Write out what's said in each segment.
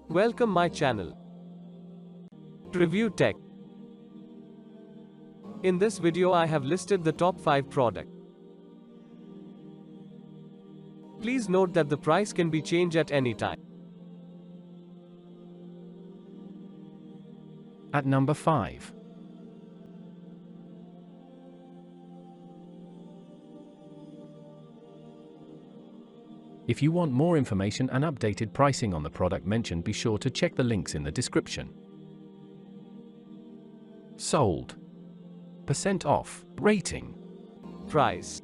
Welcome my channel. Review Tech. In this video I have listed the top 5 product. Please note that the price can be changed at any time. At number 5. If you want more information and updated pricing on the product mentioned, be sure to check the links in the description. Sold. % off. Rating. Price.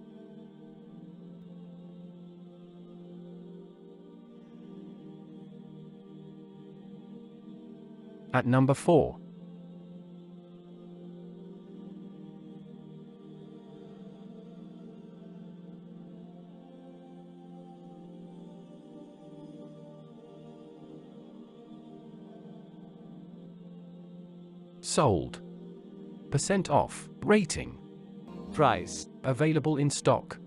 At number 4. Sold. % off. Rating. Price. Available in stock.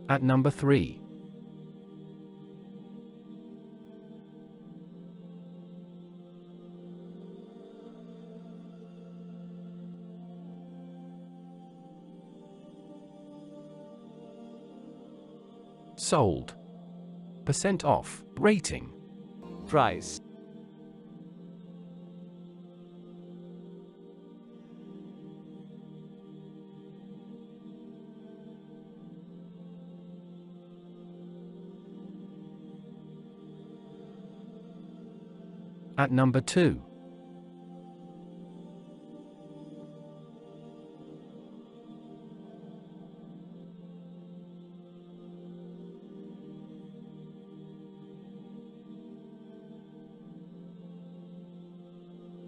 At number 3. Sold. % off. Rating. Price. At number 2.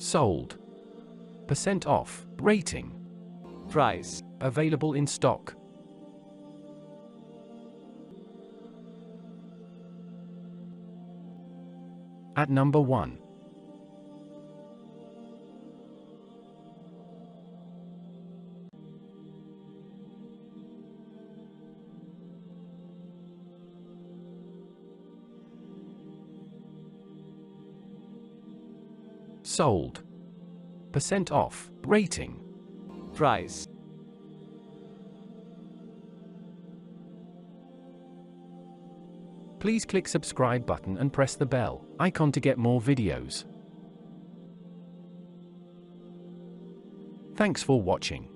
Sold. % off. Rating. Price. Available in stock. At number 1. Sold. % off. Rating. Price. Please click subscribe button and press the bell icon to get more videos. Thanks for watching.